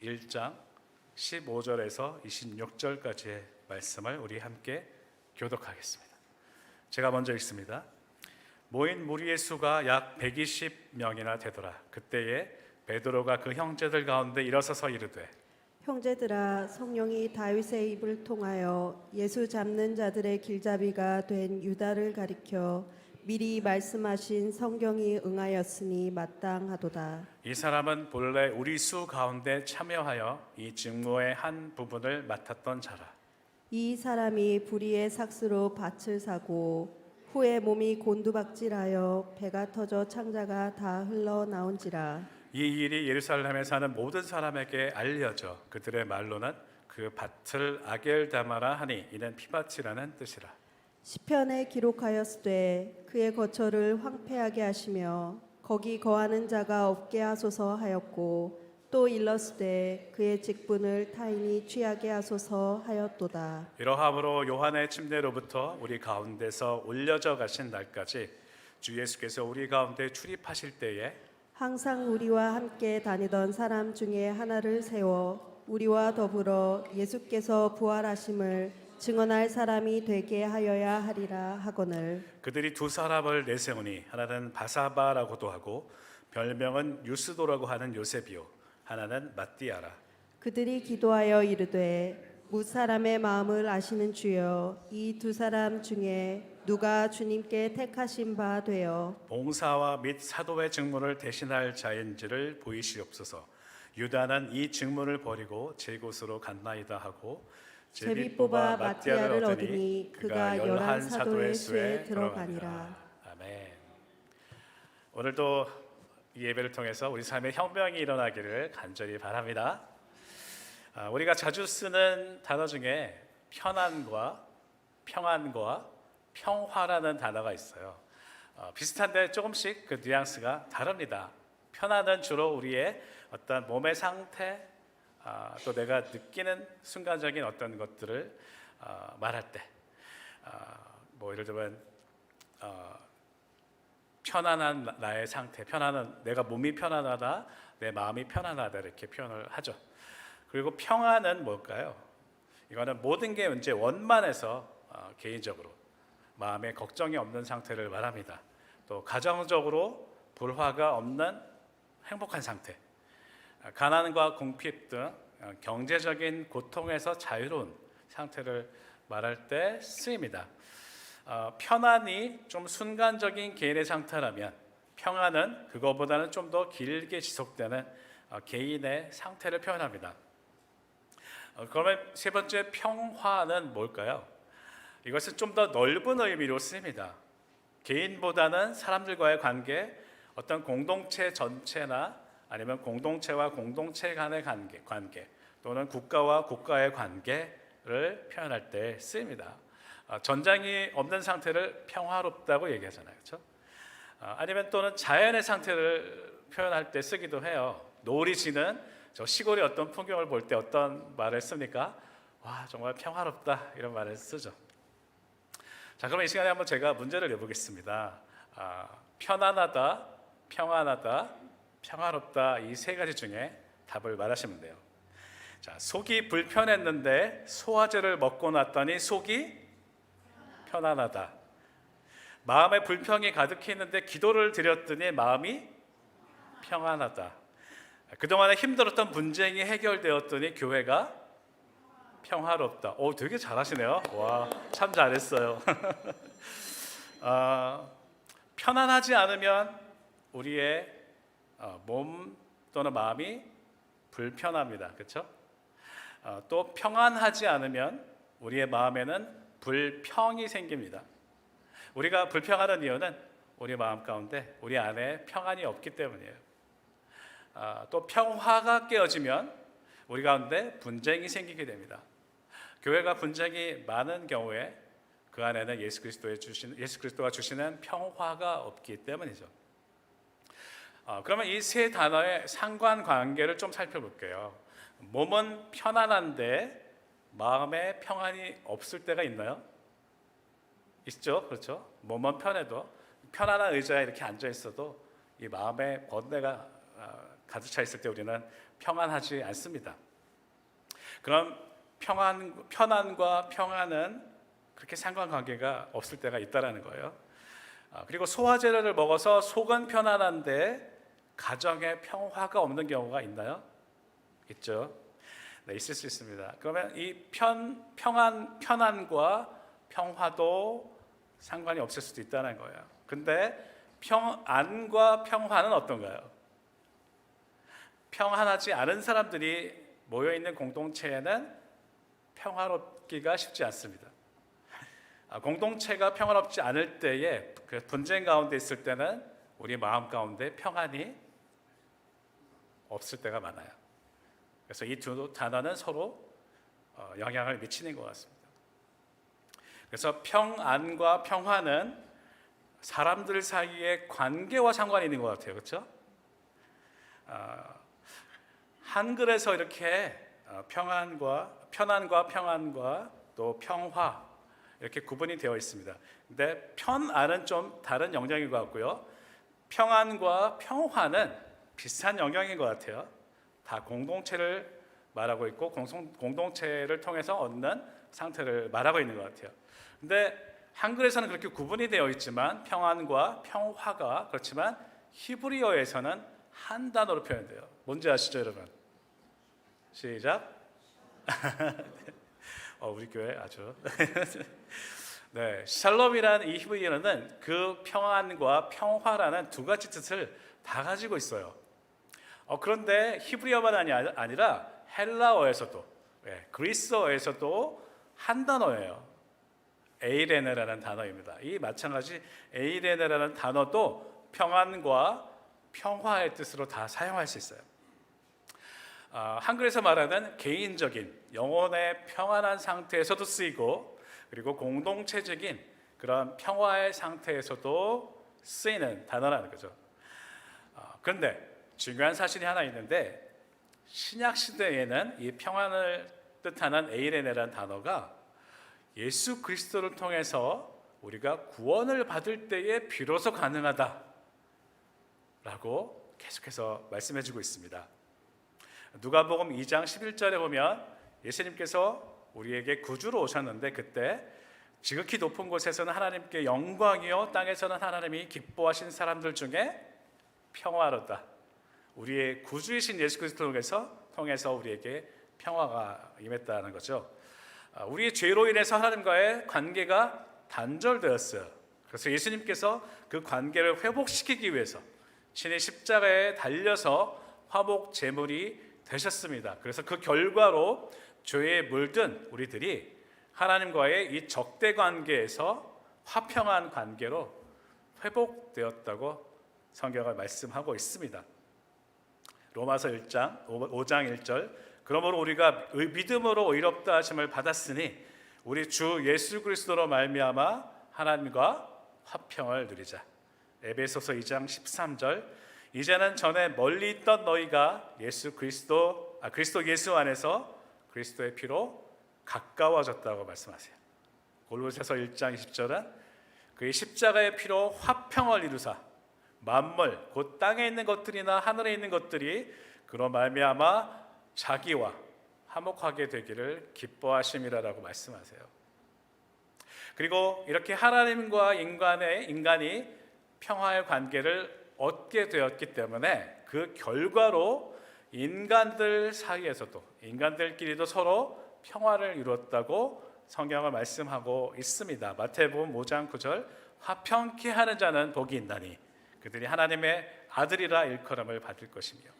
1장 15절에서 26절까지의 말씀을 우리 함께 교독하겠습니다. 제가 먼저 읽습니다. 모인 무리의 수가 약 120명이나 되더라. 그때에 베드로가 그 형제들 가운데 일어서서 이르되, 형제들아, 성령이 다윗의 입을 통하여 예수 잡는 자들의 길잡이가 된 유다를 가리켜 미리 말씀하신 성경이 응하였으니 마땅하도다. 이 사람은 본래 우리 수 가운데 참여하여 이 직무의 한 부분을 맡았던 자라. 이 사람이 불의의 삭스로 밭을 사고 후에 몸이 곤두박질하여 배가 터져 창자가 다 흘러나온지라. 이 일이 예루살렘에 사는 모든 사람에게 알려져 그들의 말로는 그 밭을 아겔다마라 하니 이는 피밭이라는 뜻이라. 시편에 기록하였으되 그의 거처를 황폐하게 하시며 거기 거하는 자가 없게 하소서 하였고, 또 일렀으되 그의 직분을 타인이 취하게 하소서 하였도다. 이러함으로 요한의 침례로부터 우리 가운데서 올려져 가신 날까지 주 예수께서 우리 가운데 출입하실 때에 항상 우리와 함께 다니던 사람 중에 하나를 세워 우리와 더불어 예수께서 부활하심을 증언할 사람이 되게 하여야 하리라 하거늘. 그들이 두 사람을 내세우니 하나는 바사바라고도 하고 별명은 유스도라고 하는 요셉이요 하나는 matti아라. 그들이 기도하여 이르되, 무사람의 마음을 아시는 주여, 이 두 사람 중에 누가 주님께 택하신 바 되어 봉사와 및 사도의 직무를 대신할 자인지를 보이시옵소서. 유다는 이 직무를 버리고 제 곳으로 갔나이다 하고 제비 뽑아 마띠아를 얻으니 그가 11 사도의 수에 들어가니라. 아멘. 오늘도 이 예배를 통해서 우리 삶에 혁명이 일어나기를 간절히 바랍니다. 우리가 자주 쓰는 단어 중에 편안과 평안과 평화라는 단어가 있어요. 비슷한데 조금씩 그 뉘앙스가 다릅니다. 편안은 주로 우리의 어떤 몸의 상태, 또 내가 느끼는 순간적인 어떤 것들을 말할 때, 뭐 예를 들면 편안한 나의 상태, 편안한 내가 몸이 편안하다, 내 마음이 편안하다 이렇게 표현을 하죠. 그리고 평안은 뭘까요? 이거는 모든 게 이제 원만해서 개인적으로 마음에 걱정이 없는 상태를 말합니다. 또 가정적으로 불화가 없는 행복한 상태, 가난과 궁핍 등 경제적인 고통에서 자유로운 상태를 말할 때 쓰입니다. 편안이 좀 순간적인 개인의 상태라면 평안은 그거보다는 좀 더 길게 지속되는 개인의 상태를 표현합니다. 그러면 세 번째 평화는 뭘까요? 이것은 좀 더 넓은 의미로 쓰입니다. 개인보다는 사람들과의 관계, 어떤 공동체 전체나 아니면 공동체와 공동체 간의 관계 또는 국가와 국가의 관계를 표현할 때 쓰입니다. 전쟁이 없는 상태를 평화롭다고 얘기하잖아요, 그렇죠? 아니면 또는 자연의 상태를 표현할 때 쓰기도 해요. 노을이 지는 저 시골의 어떤 풍경을 볼 때 어떤 말을 씁니까? 와, 정말 평화롭다 이런 말을 쓰죠. 자, 그럼 이 시간에 한번 제가 문제를 내보겠습니다. 편안하다, 평안하다, 평화롭다 이 세 가지 중에 답을 말하시면 돼요. 자, 속이 불편했는데 소화제를 먹고 났더니 속이 편안하다. 마음에 불평이 가득히 있는데 기도를 드렸더니 마음이 평안하다. 그동안에 힘들었던 분쟁이 해결되었더니 교회가 평화롭다. 오, 되게 잘하시네요. 와, 참 잘했어요. 편안하지 않으면 우리의 몸 또는 마음이 불편합니다. 그렇죠? 또 평안하지 않으면 우리의 마음에는 불평이 생깁니다. 우리가 불평하는 이유는 우리 마음 가운데 우리 안에 평안이 없기 때문이에요. 또 평화가 깨어지면 우리 가운데 분쟁이 생기게 됩니다. 교회가 분쟁이 많은 경우에 그 안에는 예수 그리스도가 주시는 평화가 없기 때문이죠. 그러면 이 세 단어의 상관관계를 좀 살펴볼게요. 몸은 편안한데 마음에 평안이 없을 때가 있나요? 있죠, 그렇죠? 몸은 편해도 편안한 의자에 이렇게 앉아 있어도 이 마음에 번뇌가 가득 차 있을 때 우리는 평안하지 않습니다. 그럼 편안과 평안은 그렇게 상관관계가 없을 때가 있다라는 거예요. 그리고 소화제를 먹어서 속은 편안한데 가정에 평화가 없는 경우가 있나요? 있죠. 네, 있을 수 있습니다. 그러면 이 편안과 평화도 상관이 없을 수도 있다는 거예요. 근데 평안과 평화는 어떤가요? 평안하지 않은 사람들이 모여 있는 공동체에는 평화롭기가 쉽지 않습니다. 공동체가 평화롭지 않을 때에 그 분쟁 가운데 있을 때는 우리 마음 가운데 평안이 없을 때가 많아요. 그래서 이 두 단어는 서로 영향을 미치는 것 같습니다. 그래서 평안과 평화는 사람들 사이의 관계와 상관이 있는 것 같아요. 그렇죠? 한글에서 이렇게 편안과 평안과 또 평화 이렇게 구분이 되어 있습니다. 근데 편안은 좀 다른 영역인 것 같고요. 평안과 평화는 비슷한 영역인 것 같아요. 다 공동체를 말하고 있고 공동체를 통해서 얻는 상태를 말하고 있는 것 같아요. 근데 한글에서는 그렇게 구분이 되어 있지만 평안과 평화가 그렇지만 히브리어에서는 한 단어로 표현돼요. 뭔지 아시죠, 여러분? 시작. 우리 교회 아주 네, 샬롬이라는 이 히브리어는 그 평안과 평화라는 두 가지 뜻을 다 가지고 있어요. 그런데 히브리어만 아니라 헬라어에서도 그리스어에서도 한 단어예요. 에이레네라는 단어입니다. 이 마찬가지 에이레네라는 단어도 평안과 평화의 뜻으로 다 사용할 수 있어요. 한글에서 말하는 개인적인 영혼의 평안한 상태에서도 쓰이고 그리고 공동체적인 그런 평화의 상태에서도 쓰이는 단어라는 거죠. 그런데 중요한 사실이 하나 있는데 신약 시대에는 이 평안을 뜻하는 에이레네라는 단어가 예수 그리스도를 통해서 우리가 구원을 받을 때에 비로소 가능하다라고 계속해서 말씀해주고 있습니다. 누가복음 2장 11절에 보면 예수님께서 우리에게 구주로 오셨는데 그때 지극히 높은 곳에서는 하나님께 영광이요 땅에서는 하나님이 기뻐하신 사람들 중에 평화롭다. 우리의 구주이신 예수 그리스도를 통해서 우리에게 평화가 임했다는 거죠. 우리의 죄로 인해서 하나님과의 관계가 단절되었어요. 그래서 예수님께서 그 관계를 회복시키기 위해서 친히 십자가에 달려서 화목 제물이 되셨습니다. 그래서 그 결과로 죄에 물든 우리들이 하나님과의 이 적대 관계에서 화평한 관계로 회복되었다고 성경을 말씀하고 있습니다. 로마서 5장 1절 그러므로 우리가 믿음으로 의롭다 하심을 받았으니 우리 주 예수 그리스도로 말미암아 하나님과 화평을 누리자. 에베소서 2장 13절 이제는 전에 멀리 있던 너희가 그리스도 예수 안에서 그리스도의 피로 가까워졌다고 말씀하세요. 골로새서 1장 20절은 그의 십자가의 피로 화평을 이루사 만물 곧 땅에 있는 것들이나 하늘에 있는 것들이 그로 말미암아 자기와 화목하게 되기를 기뻐하심이라라고 말씀하세요. 그리고 이렇게 하나님과 인간이 평화의 관계를 얻게 되었기 때문에 그 결과로 인간들 사이에서도 인간들끼리도 서로 평화를 이루었다고 성경을 말씀하고 있습니다. 마태복음 5장 9절 화평케 하는 자는 복이 있나니 그들이 하나님의 아들이라 일컬음을 받을 것이며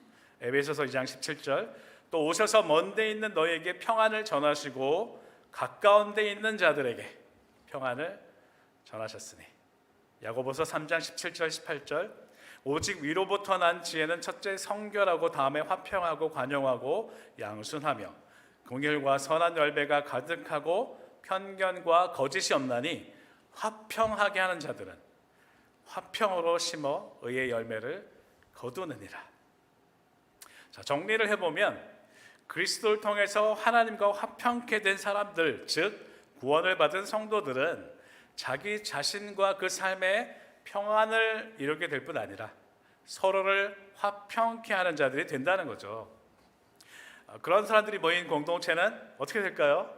에베소서 2장 17절 또 오셔서 먼 데 있는 너희에게 평안을 전하시고 가까운 데 있는 자들에게 평안을 전하셨으니 야고보서 3장 17절 18절 오직 위로부터 난 지혜는 첫째 성결하고 다음에 화평하고 관용하고 양순하며 긍휼과 선한 열매가 가득하고 편견과 거짓이 없나니 화평하게 하는 자들은 화평으로 심어 의의 열매를 거두느니라. 자, 정리를 해보면 그리스도를 통해서 하나님과 화평케 된 사람들, 즉 구원을 받은 성도들은 자기 자신과 그 삶에 평안을 이루게 될 뿐 아니라 서로를 화평케 하는 자들이 된다는 거죠. 그런 사람들이 모인 공동체는 어떻게 될까요?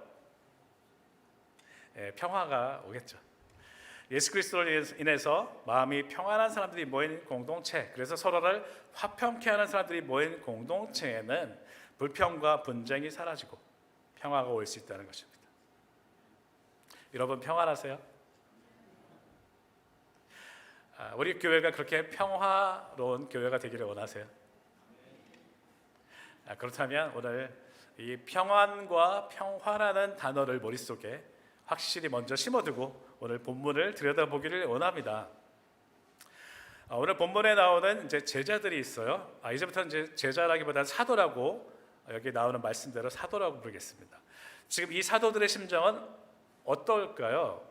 평화가 오겠죠. 예수 그리스도로 인해서 마음이 평안한 사람들이 모인 공동체, 그래서 서로를 화평케 하는 사람들이 모인 공동체에는 불평과 분쟁이 사라지고 평화가 올 수 있다는 것입니다. 여러분 평안하세요? 우리 교회가 그렇게 평화로운 교회가 되기를 원하세요? 그렇다면 오늘 이 평안과 평화라는 단어를 머릿속에 확실히 먼저 심어두고 오늘 본문을 들여다보기를 원합니다. 오늘 본문에 나오는 이제 제자들이 있어요. 이제부터 이제 제자라기보다는 사도라고 여기 나오는 말씀대로 사도라고 부르겠습니다. 지금 이 사도들의 심정은 어떨까요?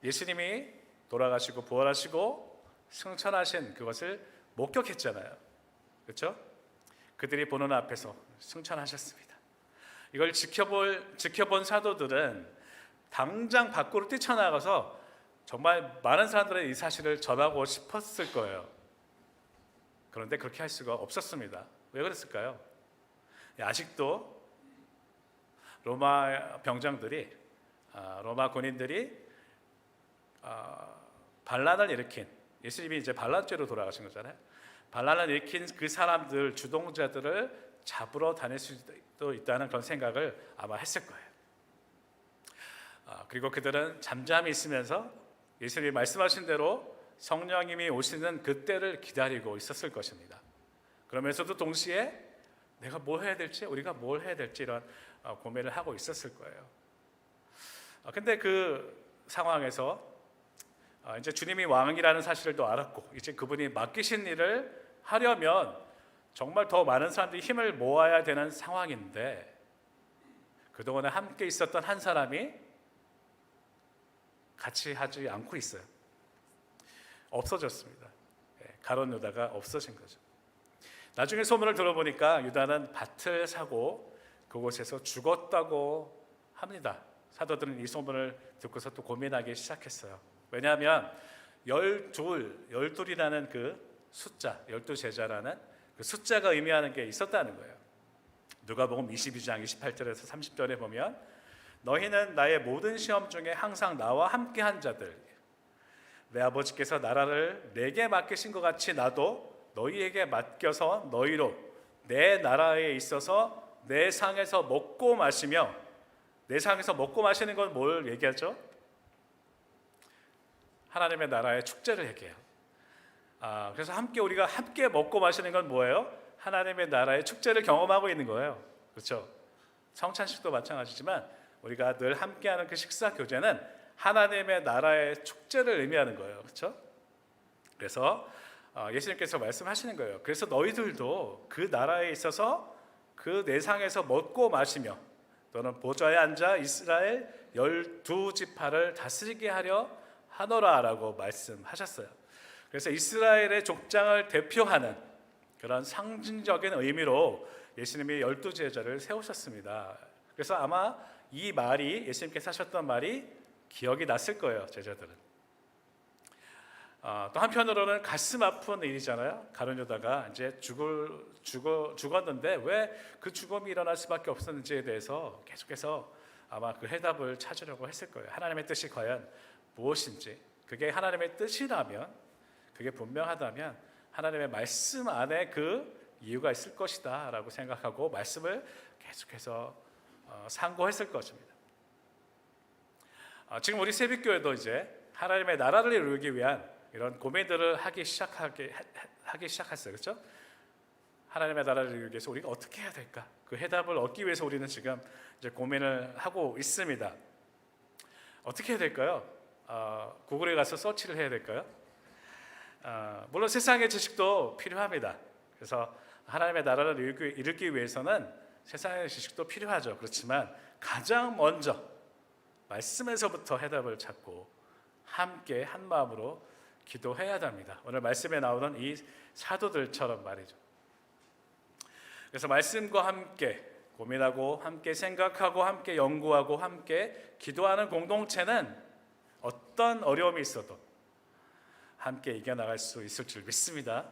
예수님이 돌아가시고 부활하시고 승천하신 그것을 목격했잖아요. 그렇죠? 그들이 보는 앞에서 승천하셨습니다. 이걸 지켜본 사도들은 당장 밖으로 뛰쳐나가서 정말 많은 사람들의 이 사실을 전하고 싶었을 거예요. 그런데 그렇게 할 수가 없었습니다. 왜 그랬을까요? 아직도 로마 병정들이, 로마 군인들이 반란을 일으킨, 예수님이 이제 반란죄로 돌아가신 거잖아요. 반란을 일으킨 그 사람들, 주동자들을 잡으러 다닐 수도 있다는 그런 생각을 아마 했을 거예요. 그리고 그들은 잠잠히 있으면서 예수님이 말씀하신 대로 성령님이 오시는 그때를 기다리고 있었을 것입니다. 그러면서도 동시에 내가 뭘 해야 될지, 우리가 뭘 해야 될지 이런 고민을 하고 있었을 거예요. 근데 그 상황에서 이제 주님이 왕이라는 사실을 또 알았고 이제 그분이 맡기신 일을 하려면 정말 더 많은 사람들이 힘을 모아야 되는 상황인데 그동안에 함께 있었던 한 사람이 같이 하지 않고 있어요. 없어졌습니다. 가룟 유다가 없어진 거죠. 나중에 소문을 들어보니까 유다는 밭을 사고 그곳에서 죽었다고 합니다. 사도들은 이 소문을 듣고서 또 고민하기 시작했어요. 왜냐하면 열둘이라는 그 숫자, 12제자라는 그 숫자가 의미하는 게 있었다는 거예요. 누가복음 22장 28절에서 30절에 보면 너희는 나의 모든 시험 중에 항상 나와 함께한 자들, 내 아버지께서 나라를 내게 맡기신 것 같이 나도 너희에게 맡겨서 너희로 내 나라에 있어서 내 상에서 먹고 마시며, 내 상에서 먹고 마시는 건 뭘 얘기하죠? 하나님의 나라의 축제를 얘기해요. 그래서 우리가 함께 먹고 마시는 건 뭐예요? 하나님의 나라의 축제를 경험하고 있는 거예요. 그렇죠? 성찬식도 마찬가지지만 우리가 늘 함께하는 그 식사 교제는 하나님의 나라의 축제를 의미하는 거예요. 그렇죠? 그래서 예수님께서 말씀하시는 거예요. 그래서 너희들도 그 나라에 있어서 그 내상에서 먹고 마시며 또는 보좌에 앉아 이스라엘 12지파를 다스리게 하려 하노라라고 말씀하셨어요. 그래서 이스라엘의 족장을 대표하는 그런 상징적인 의미로 예수님이 12제자를 세우셨습니다. 그래서 아마 이 말이, 예수님께서 하셨던 말이 기억이 났을 거예요, 제자들은. 또 한편으로는 가슴 아픈 일이잖아요. 가룟 유다가 이제 죽었는데 왜 그 죽음이 일어날 수밖에 없었는지에 대해서 계속해서 아마 그 해답을 찾으려고 했을 거예요. 하나님의 뜻이 과연 무엇인지, 그게 하나님의 뜻이라면, 그게 분명하다면 하나님의 말씀 안에 그 이유가 있을 것이다 라고 생각하고 말씀을 계속해서 상고했을 것입니다. 지금 우리 새벽교회도 이제 하나님의 나라를 이루기 위한 이런 고민들을 하기 시작했어요. 그렇죠? 하나님의 나라를 이루기 위해서 우리가 어떻게 해야 될까? 그 해답을 얻기 위해서 우리는 지금 이제 고민을 하고 있습니다. 어떻게 해야 될까요? 구글에 가서 서치를 해야 될까요? 물론 세상의 지식도 필요합니다. 그래서 하나님의 나라를 이루기 위해서는 세상의 지식도 필요하죠. 그렇지만 가장 먼저 말씀에서부터 해답을 찾고 함께 한 마음으로 기도해야 합니다. 오늘 말씀에 나오는 이 사도들처럼 말이죠. 그래서 말씀과 함께 고민하고 함께 생각하고 함께 연구하고 함께 기도하는 공동체는 어떤 어려움이 있어도 함께 이겨나갈 수 있을 줄 믿습니다.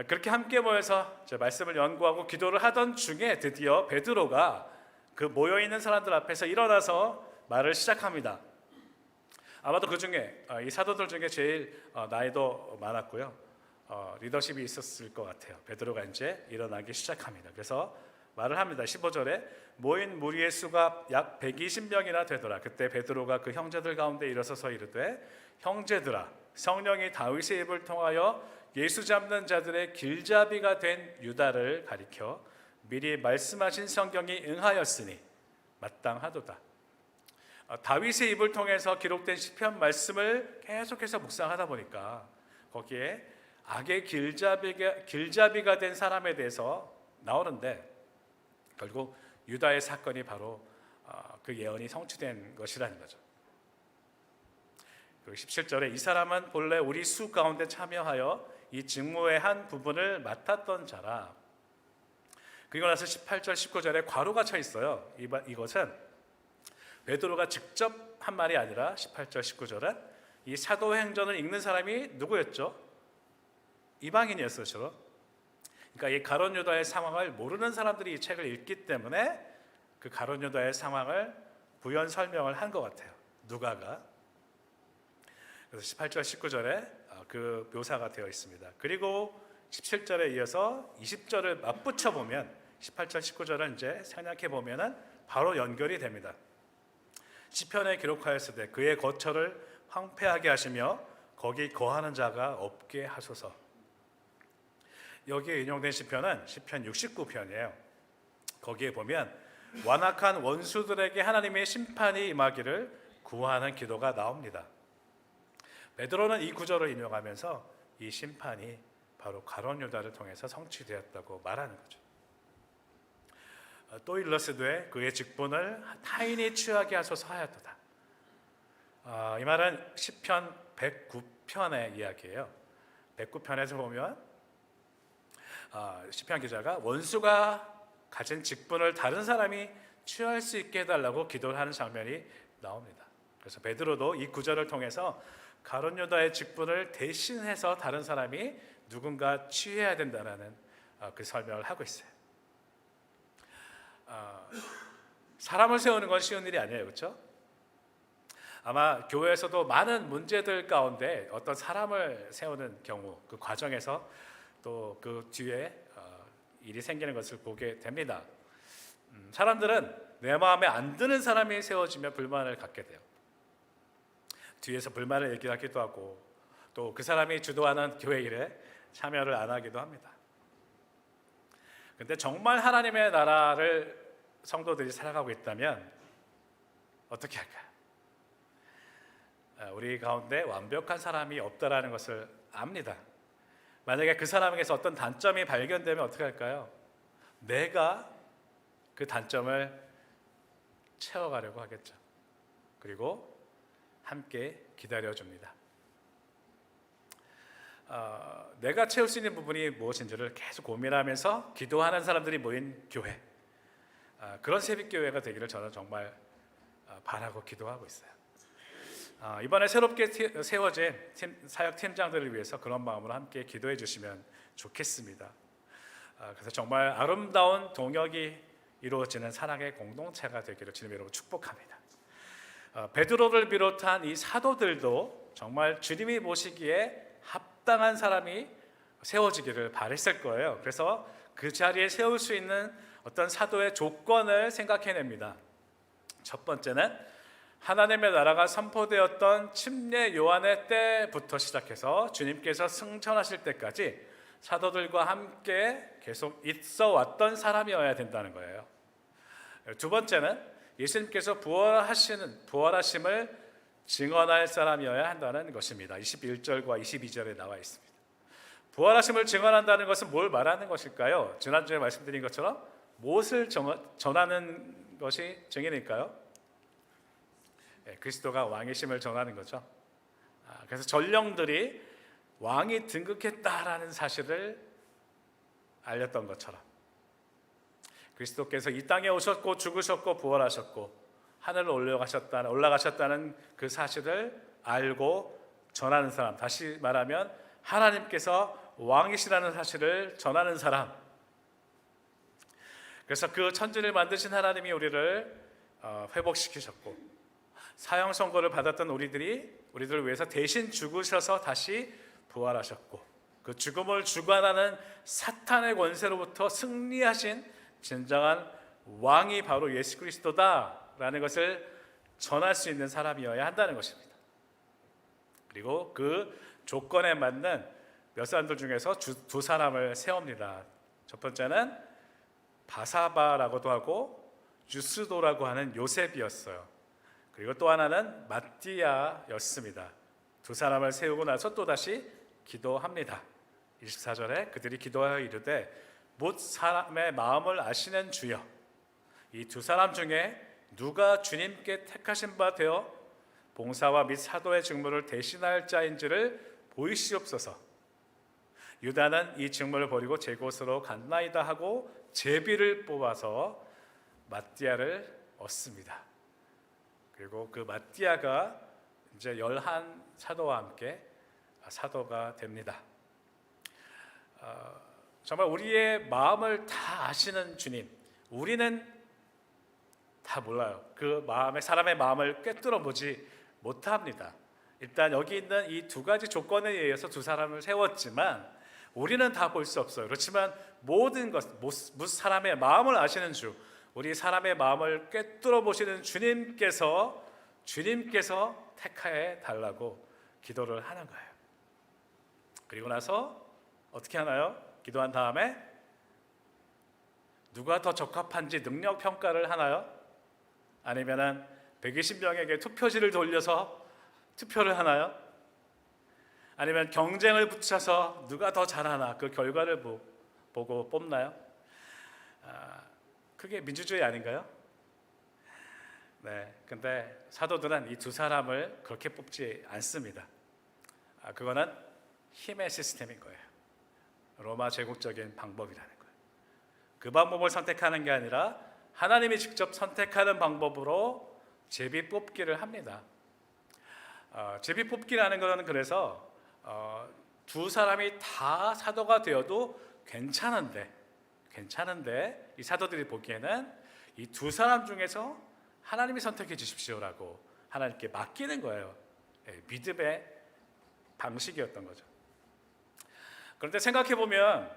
그렇게 함께 모여서 말씀을 연구하고 기도를 하던 중에 드디어 베드로가 그 모여 있는 사람들 앞에서 일어나서 말을 시작합니다. 아마도 그 중에 이 사도들 중에 제일 나이도 많았고요, 리더십이 있었을 것 같아요. 베드로가 이제 일어나기 시작합니다. 그래서 말을 합니다. 15절에 모인 무리의 수가 약 120명이나 되더라. 그때 베드로가 그 형제들 가운데 일어서서 이르되 형제들아, 성령이 다윗의 입을 통하여 예수 잡는 자들의 길잡이가 된 유다를 가리켜 미리 말씀하신 성경이 응하였으니 마땅하도다. 다윗의 입을 통해서 기록된 시편 말씀을 계속해서 묵상하다 보니까 거기에 악의 길잡이가 된 사람에 대해서 나오는데, 결국 유다의 사건이 바로 그 예언이 성취된 것이라는 거죠. 그리고 17절에 이 사람은 본래 우리 수 가운데 참여하여 이 직무의 한 부분을 맡았던 자라. 그리고 나서 18절 19절에 괄호가 쳐 있어요. 이것은 베드로가 직접 한 말이 아니라 18절 19절은 이 사도행전을 읽는 사람이 누구였죠? 이방인이었어요. 그러니까 이 가룟 유다의 상황을 모르는 사람들이 이 책을 읽기 때문에 그 가룟 유다의 상황을 부연 설명을 한 것 같아요, 누가가. 그래서 18절 19절에 그 묘사가 되어 있습니다. 그리고 17절에 이어서 20절을 맞붙여 보면 18절 19절은 이제 생략해 보면은 바로 연결이 됩니다. 시편에 기록하였으되 그의 거처를 황폐하게 하시며 거기 거하는 자가 없게 하소서. 여기에 인용된 시편은 시편 69편이에요. 거기에 보면 완악한 원수들에게 하나님의 심판이 임하기를 구하는 기도가 나옵니다. 베드로는 이 구절을 인용하면서 이 심판이 바로 가룟 유다를 통해서 성취되었다고 말하는 거죠. 또 일러스되 그의 직분을 타인이 취하게 하소서 하였도다. 이 말은 시편 109편의 이야기예요. 109편에서 보면 시편 기자가 원수가 가진 직분을 다른 사람이 취할 수 있게 해달라고 기도를 하는 장면이 나옵니다. 그래서 베드로도 이 구절을 통해서 가룟 유다의 직분을 대신해서 다른 사람이 누군가 취해야 된다는 그 설명을 하고 있어요. 사람을 세우는 건 쉬운 일이 아니에요, 그렇죠? 아마 교회에서도 많은 문제들 가운데 어떤 사람을 세우는 경우, 그 과정에서 또 그 뒤에 일이 생기는 것을 보게 됩니다. 사람들은 내 마음에 안 드는 사람이 세워지면 불만을 갖게 돼요. 뒤에서 불만을 얘기하기도 하고 또 그 사람이 주도하는 교회 일에 참여를 안 하기도 합니다. 근데 정말 하나님의 나라를 성도들이 살아가고 있다면 어떻게 할까요? 우리 가운데 완벽한 사람이 없다라는 것을 압니다. 만약에 그 사람에게서 어떤 단점이 발견되면 어떻게 할까요? 내가 그 단점을 채워가려고 하겠죠. 그리고 함께 기다려줍니다. 내가 채울 수 있는 부분이 무엇인지를 계속 고민하면서 기도하는 사람들이 모인 교회, 그런 새벽교회가 되기를 저는 정말 바라고 기도하고 있어요. 이번에 새롭게 세워진 사역팀장들을 위해서 그런 마음으로 함께 기도해 주시면 좋겠습니다. 그래서 정말 아름다운 동역이 이루어지는 사랑의 공동체가 되기를 주님 여러분 축복합니다. 베드로를 비롯한 이 사도들도 정말 주님이 보시기에 합당한 사람이 세워지기를 바랬을 거예요. 그래서 그 자리에 세울 수 있는 어떤 사도의 조건을 생각해냅니다. 첫 번째는 하나님의 나라가 선포되었던 침례 요한의 때부터 시작해서 주님께서 승천하실 때까지 사도들과 함께 계속 있어 왔던 사람이어야 된다는 거예요. 두 번째는 예수님께서 부활하심을 증언할 사람이어야 한다는 것입니다. 21절과 22절에 나와 있습니다. 부활하심을 증언한다는 것은 뭘 말하는 것일까요? 지난주에 말씀드린 것처럼 무엇을 전하는 것이 증인일까요? 그리스도가 왕이심을 전하는 거죠. 그래서 전령들이 왕이 등극했다라는 사실을 알렸던 것처럼 그리스도께서 이 땅에 오셨고 죽으셨고 부활하셨고 하늘로 올라가셨다는 그 사실을 알고 전하는 사람, 다시 말하면 하나님께서 왕이시라는 사실을 전하는 사람. 그래서 그 천지를 만드신 하나님이 우리를 회복시키셨고, 사형 선고를 받았던 우리들을 위해서 대신 죽으셔서 다시 부활하셨고, 그 죽음을 주관하는 사탄의 권세로부터 승리하신 진정한 왕이 바로 예수 그리스도다라는 것을 전할 수 있는 사람이어야 한다는 것입니다. 그리고 그 조건에 맞는 몇 사람들 중에서 두 사람을 세웁니다. 첫 번째는 바사바라고도 하고 유스도라고 하는 요셉이었어요. 그리고 또 하나는 마띠아였습니다. 두 사람을 세우고 나서 또다시 기도합니다. 24절에 그들이 기도하여 이르되 못 사람의 마음을 아시는 주여, 이 두 사람 중에 누가 주님께 택하신 바 되어 봉사와 및 사도의 직무를 대신할 자인지를 보이시옵소서. 유다는 이 직무를 버리고 제 곳으로 갔나이다 하고 제비를 뽑아서 마띠아를 얻습니다. 그리고 그 마띠아가 이제 11 사도와 함께 사도가 됩니다. 정말 우리의 마음을 다 아시는 주님, 우리는 다 몰라요. 그 마음에, 사람의 마음을 꿰뚫어 보지 못합니다. 일단 여기 있는 이 두 가지 조건에 의해서 두 사람을 세웠지만 우리는 다 볼 수 없어요. 그렇지만 모든 것, 사람의 마음을 아시는 주, 우리 사람의 마음을 꿰뚫어 보시는 주님께서 택하여 달라고 기도를 하는 거예요. 그리고 나서 어떻게 하나요? 기도한 다음에 누가 더 적합한지 능력 평가를 하나요? 아니면은 120명에게 투표지를 돌려서 투표를 하나요? 아니면 경쟁을 붙여서 누가 더 잘하나 그 결과를 보고 뽑나요? 그게 민주주의 아닌가요? 네, 근데 사도들은 이 두 사람을 그렇게 뽑지 않습니다. 그거는 힘의 시스템인 거예요. 로마 제국적인 방법이라는 거예요. 그 방법을 선택하는 게 아니라 하나님이 직접 선택하는 방법으로 제비 뽑기를 합니다. 제비 뽑기라는 것은 그래서 두 사람이 다 사도가 되어도 괜찮은데 이 사도들이 보기에는 이 두 사람 중에서 하나님이 선택해 주십시오라고 하나님께 맡기는 거예요. 믿음의 방식이었던 거죠. 그런데 생각해 보면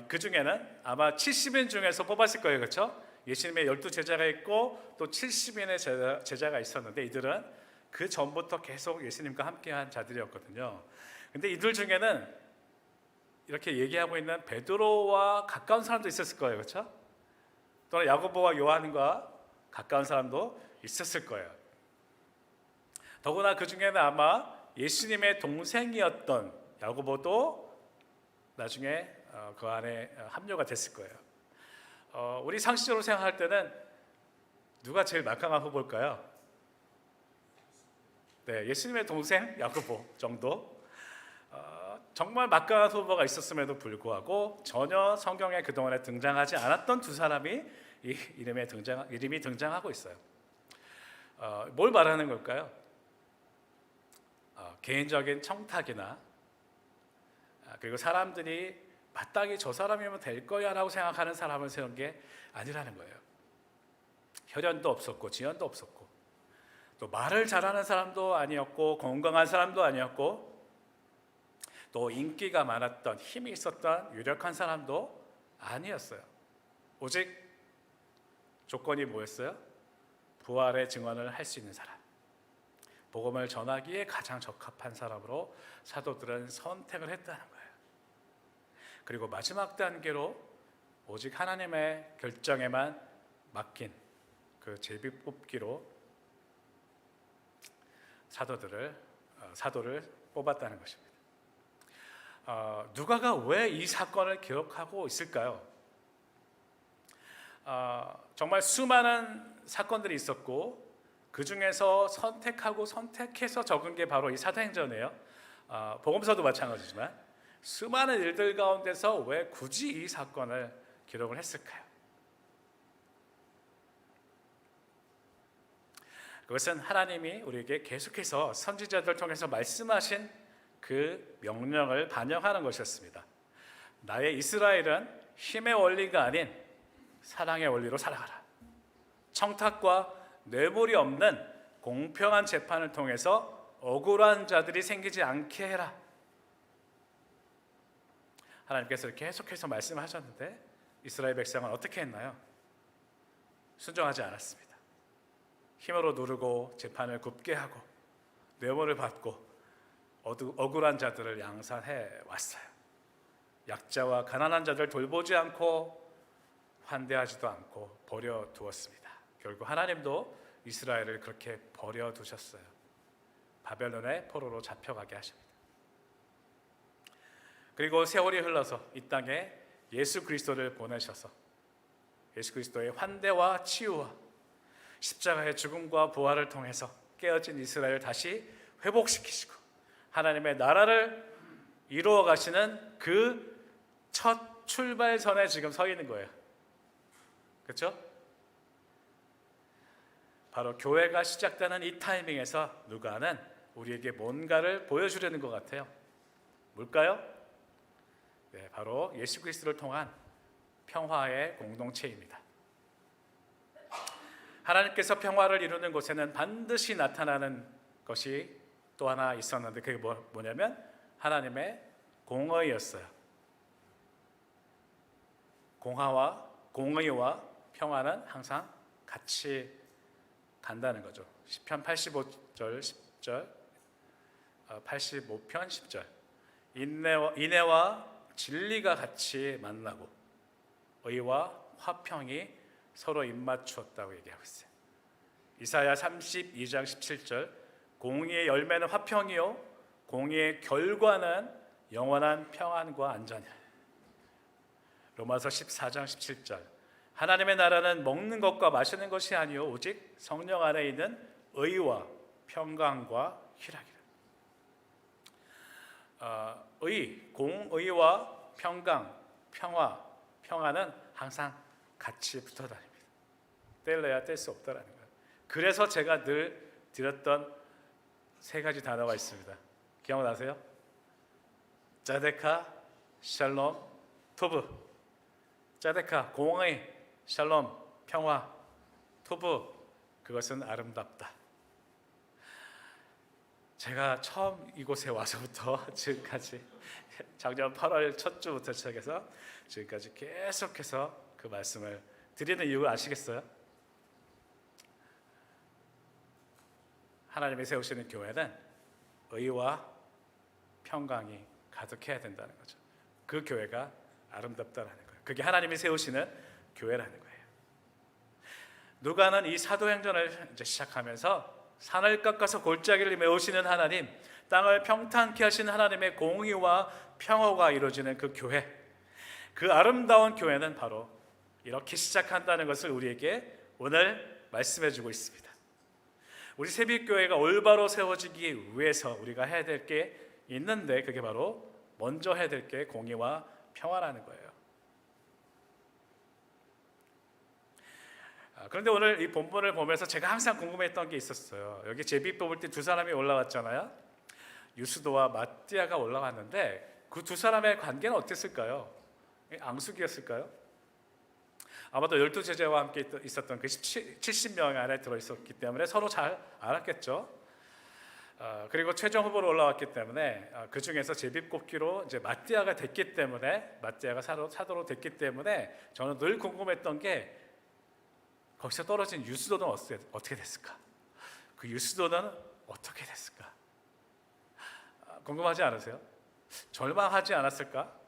그 중에는 아마 70인 중에서 뽑았을 거예요, 그렇죠? 예수님의 12 제자가 있고 또 70인의 제자가 있었는데 이들은 그 전부터 계속 예수님과 함께한 자들이었거든요. 근데 이들 중에는 이렇게 얘기하고 있는 베드로와 가까운 사람도 있었을 거예요, 그렇죠? 또는 야고보와 요한과 가까운 사람도 있었을 거예요. 더구나 그 중에는 아마 예수님의 동생이었던 야고보도 나중에 그 안에 합류가 됐을 거예요. 우리 상식적으로 생각할 때는 누가 제일 막강한 후보일까요? 네, 예수님의 동생 야고보 정도. 정말 막강한 후보가 있었음에도 불구하고 전혀 성경에 그동안에 등장하지 않았던 두 사람이 이름이 등장하고 있어요. 뭘 말하는 걸까요? 개인적인 청탁이나 그리고 사람들이 마땅히 저 사람이면 될 거야 라고 생각하는 사람을 세운 게 아니라는 거예요. 혈연도 없었고 지연도 없었고 또 말을 잘하는 사람도 아니었고 건강한 사람도 아니었고 또 인기가 많았던 힘이 있었던 유력한 사람도 아니었어요. 오직 조건이 뭐였어요? 부활의 증언을 할 수 있는 사람, 복음을 전하기에 가장 적합한 사람으로 사도들은 선택을 했다는 거예요. 그리고 마지막 단계로 오직 하나님의 결정에만 맡긴 그 제비 뽑기로 사도를 뽑았다는 것입니다. 누가가 왜 이 사건을 기록하고 있을까요? 정말 수많은 사건들이 있었고 그 중에서 선택해서 적은 게 바로 이 사도행전이에요. 복음서도 마찬가지지만 수많은 일들 가운데서 왜 굳이 이 사건을 기록을 했을까요? 그것은 하나님이 우리에게 계속해서 선지자들 통해서 말씀하신 그 명령을 반영하는 것이었습니다. 나의 이스라엘은 힘의 원리가 아닌 사랑의 원리로 살아가라. 청탁과 뇌물이 없는 공평한 재판을 통해서 억울한 자들이 생기지 않게 해라. 하나님께서 이렇게 계속해서 말씀하셨는데 이스라엘 백성은 어떻게 했나요? 순종하지 않았습니다. 힘으로 누르고 재판을 굽게 하고 뇌물을 받고 억울한 자들을 양산해 왔어요. 약자와 가난한 자들 돌보지 않고 환대하지도 않고 버려두었습니다. 결국 하나님도 이스라엘을 그렇게 버려두셨어요. 바벨론의 포로로 잡혀가게 하십니다. 그리고 세월이 흘러서 이 땅에 예수 그리스도를 보내셔서 예수 그리스도의 환대와 치유와 십자가의 죽음과 부활을 통해서 깨어진 이스라엘을 다시 회복시키시고 하나님의 나라를 이루어 가시는 그 첫 출발선에 지금 서 있는 거예요. 그렇죠? 바로 교회가 시작되는 이 타이밍에서 누가는 우리에게 뭔가를 보여주려는 것 같아요. 뭘까요? 네, 바로 예수 그리스도를 통한 평화의 공동체입니다. 하나님께서 평화를 이루는 곳에는 반드시 나타나는 것이 또 하나 있었는데 그게 뭐냐면 하나님의 공의였어요. 공의와 평화는 항상 같이 간다는 거죠. 시편 85절 10절 85편 10절 인내와 진리가 같이 만나고 의와 화평이 서로 입맞추었다고 얘기하고 있어요. 이사야 32장 17절 공의의 열매는 화평이요 공의의 결과는 영원한 평안과 안전이라. 로마서 14장 17절 하나님의 나라는 먹는 것과 마시는 것이 아니요 오직 성령 안에 있는 의와 평강과 희락이라. 공의와 평강, 평화는 항상 같이 붙어 다닙니다. 뗄래야 뗄 수 없다라는 거예요. 그래서 제가 늘 드렸던 세 가지 단어가 있습니다. 기억나세요? 자데카, 샬롬, 토브. 자데카, 공의, 샬롬, 평화, 토브, 그것은 아름답다. 제가 처음 이곳에 와서부터 지금까지 작년 8월 첫 주부터 시작해서 지금까지 계속해서 그 말씀을 드리는 이유 아시겠어요? 하나님이 세우시는 교회는 의와 평강이 가득해야 된다는 거죠. 그 교회가 아름답다라는 거예요. 그게 하나님이 세우시는 교회라는 거예요. 누가는 이 사도행전을 이제 시작하면서 산을 깎아서 골짜기를 메우시는 하나님, 땅을 평탄케 하시는 하나님의 공의와 평화가 이루어지는 그 교회, 그 아름다운 교회는 바로 이렇게 시작한다는 것을 우리에게 오늘 말씀해 주고 있습니다. 우리 새빛교회가 올바로 세워지기 위해서 우리가 해야 될 게 있는데 그게 바로 먼저 해야 될 게 공의와 평화라는 거예요. 그런데 오늘 이 본문을 보면서 제가 항상 궁금했던 게 있었어요. 여기 제비 뽑을 때 두 사람이 올라왔잖아요. 유스도와 마띠아가 올라왔는데 그 두 사람의 관계는 어땠을까요? 앙숙이었을까요? 아마도 12제자와 함께 있었던 그 70명 안에 들어있었기 때문에 서로 잘 알았겠죠. 그리고 최종 후보로 올라왔기 때문에 그 중에서 제비 뽑기로 이제 마띠아가 됐기 때문에 마띠아가 사도로 됐기 때문에 저는 늘 궁금했던 게 거기서 떨어진 유스도는 어떻게 됐을까? 그 유스도는 어떻게 됐을까? 궁금하지 않으세요? 절망하지 않았을까?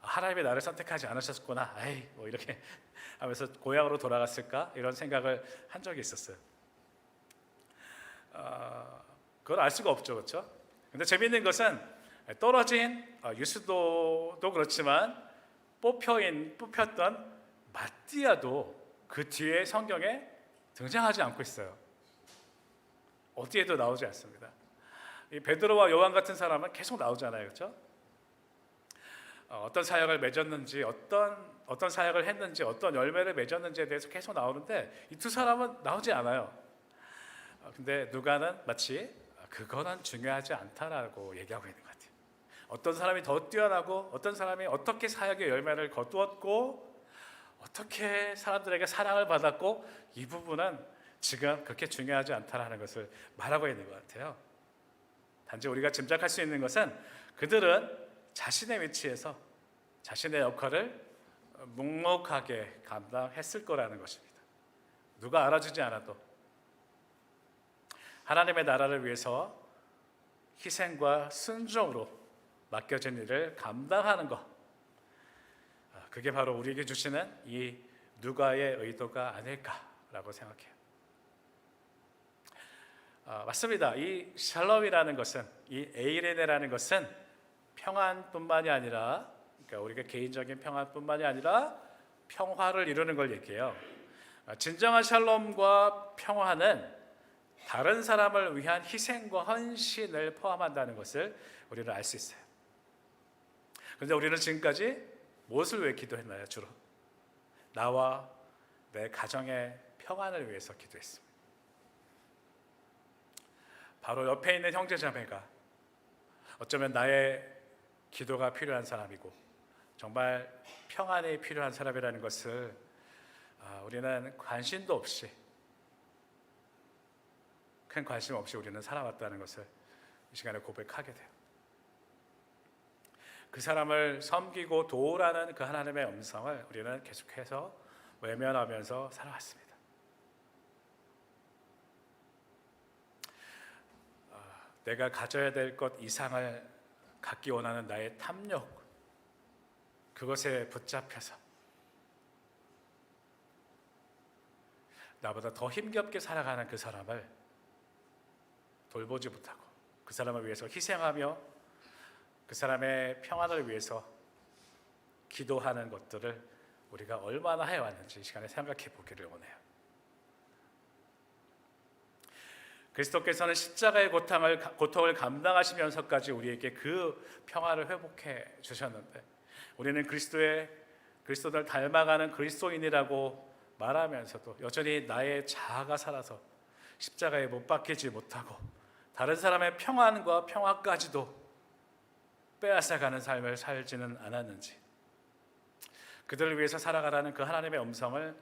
하나님이 나를 선택하지 않으셨구나. 에이, 뭐 이렇게 하면서 고향으로 돌아갔을까? 이런 생각을 한 적이 있었어요. 그걸 알 수가 없죠, 그렇죠? 근데 재미있는 것은 떨어진 유스도도 그렇지만 뽑혔던 마띠아도 그 뒤에 성경에 등장하지 않고 있어요. 어디에도 나오지 않습니다. 이 베드로와 요한 같은 사람은 계속 나오잖아요, 그렇죠? 어떤 사역을 맺었는지, 어떤 사역을 했는지, 어떤 열매를 맺었는지에 대해서 계속 나오는데 이 두 사람은 나오지 않아요. 근데 누가는 마치 그거는 중요하지 않다라고 얘기하고 있는 것 같아요. 어떤 사람이 더 뛰어나고 어떤 사람이 어떻게 사역의 열매를 거두었고 어떻게 사람들에게 사랑을 받았고 이 부분은 지금 그렇게 중요하지 않다라는 것을 말하고 있는 것 같아요. 단지 우리가 짐작할 수 있는 것은 그들은 자신의 위치에서 자신의 역할을 묵묵하게 감당했을 거라는 것입니다. 누가 알아주지 않아도 하나님의 나라를 위해서 희생과 순종으로 맡겨진 일을 감당하는 것, 그게 바로 우리에게 주시는 이 누가의 의도가 아닐까라고 생각해요. 맞습니다. 이 샬롬이라는 것은, 이 에이레네라는 것은 평안뿐만이 아니라, 그러니까 우리가 개인적인 평안뿐만이 아니라 평화를 이루는 걸 얘기해요. 진정한 샬롬과 평화는 다른 사람을 위한 희생과 헌신을 포함한다는 것을 우리는 알 수 있어요. 그런데 우리는 지금까지 무엇을 위해 기도했나요? 주로 나와 내 가정의 평안을 위해서 기도했습니다. 바로 옆에 있는 형제자매가 어쩌면 나의 기도가 필요한 사람이고 정말 평안이 필요한 사람이라는 것을 우리는 관심도 없이, 큰 관심 없이 우리는 살아왔다는 것을 이 시간에 고백하게 돼요. 그 사람을 섬기고 도우라는 그 하나님의 음성을 우리는 계속해서 외면하면서 살아왔습니다. 내가 가져야 될 것 이상을 갖기 원하는 나의 탐욕, 그것에 붙잡혀서 나보다 더 힘겹게 살아가는 그 사람을 돌보지 못하고 그 사람을 위해서 희생하며 그 사람의 평안을 위해서 기도하는 것들을 우리가 얼마나 해왔는지 이 시간에 생각해 보기를 원해요. 그리스도께서는 십자가의 고통을 감당하시면서까지 우리에게 그 평화를 회복해 주셨는데 우리는 그리스도를 닮아가는 그리스도인이라고 말하면서도 여전히 나의 자아가 살아서 십자가에 못 박히지 못하고 다른 사람의 평안과 평화까지도 빼앗아가는 삶을 살지는 않았는지, 그들을 위해서 살아가라는 그 하나님의 음성을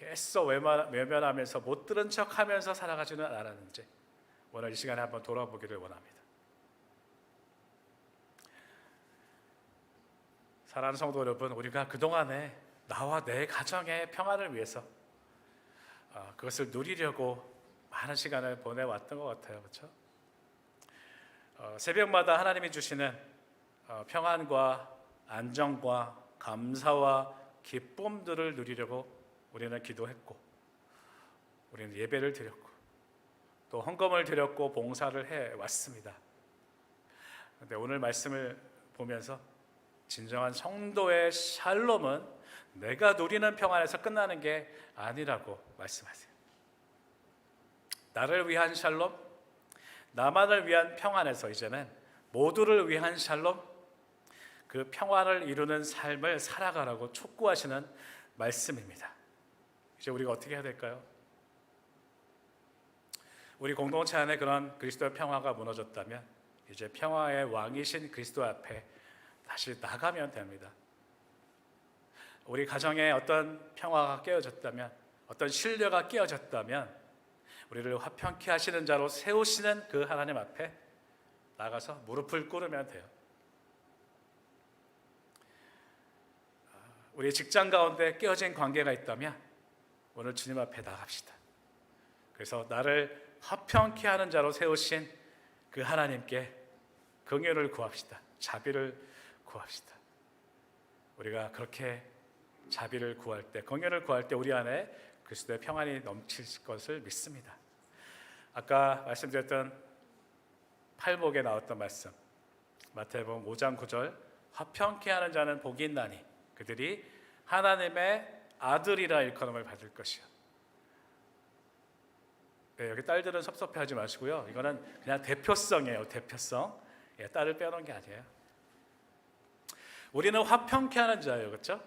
애써 외면하면서 못 들은 척하면서 살아가지는 않았는지 오늘 이 시간에 한번 돌아보기를 원합니다. 사랑하는 성도 여러분, 우리가 그동안에 나와 내 가정의 평안을 위해서 그것을 누리려고 많은 시간을 보내왔던 것 같아요. 그렇죠? 새벽마다 하나님이 주시는 평안과 안정과 감사와 기쁨들을 누리려고 우리는 기도했고 우리는 예배를 드렸고 또 헌금을 드렸고 봉사를 해왔습니다. 그런데 오늘 말씀을 보면서 진정한 성도의 샬롬은 내가 누리는 평안에서 끝나는 게 아니라고 말씀하세요. 나를 위한 샬롬, 나만을 위한 평안에서 이제는 모두를 위한 샬롬, 그 평안을 이루는 삶을 살아가라고 촉구하시는 말씀입니다. 이제 우리가 어떻게 해야 될까요? 우리 공동체 안에 그런 그리스도의 평화가 무너졌다면 이제 평화의 왕이신 그리스도 앞에 다시 나가면 됩니다. 우리 가정에 어떤 평화가 깨어졌다면, 어떤 신뢰가 깨어졌다면 우리를 화평케 하시는 자로 세우시는 그 하나님 앞에 나가서 무릎을 꿇으면 돼요. 우리 직장 가운데 깨어진 관계가 있다면 오늘 주님 앞에 나갑시다. 그래서 나를 화평케 하는 자로 세우신 그 하나님께 긍휼을 구합시다. 자비를 구합시다. 우리가 그렇게 자비를 구할 때, 긍휼을 구할 때 우리 안에 그리스도의 평안이 넘칠 것을 믿습니다. 아까 말씀드렸던 팔복에 나왔던 말씀, 마태복음 5장 9절, 화평케 하는 자는 복이 있나니 그들이 하나님의 아들이라 일컬음을 받을 것이요. 네, 여기 딸들은 섭섭해하지 마시고요. 이거는 그냥 대표성이에요. 대표성. 딸을 빼놓은 게 아니에요. 우리는 화평케 하는 자예요. 그렇죠?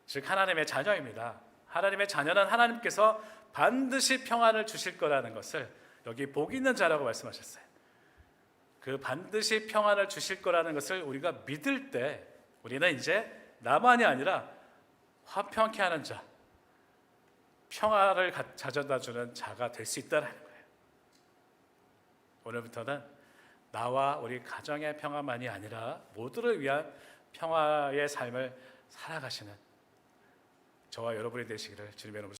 즉 하나님의 자녀입니다. 하나님의 자녀는 하나님께서 반드시 평안을 주실 거라는 것을 여기 복 있는 자라고 말씀하셨어요. 그 반드시 평안을 주실 거라는 것을 우리가 믿을 때 우리는 이제 나만이 아니라 화평케 하는 자, 평화를 가져다 주는 자가 될 수 있다는 거예요. 오늘부터는 나와 우리 가정의 평화만이 아니라 모두를 위한 평화의 삶을 살아가시는 저와 여러분이 되시기를 주님의 이름으로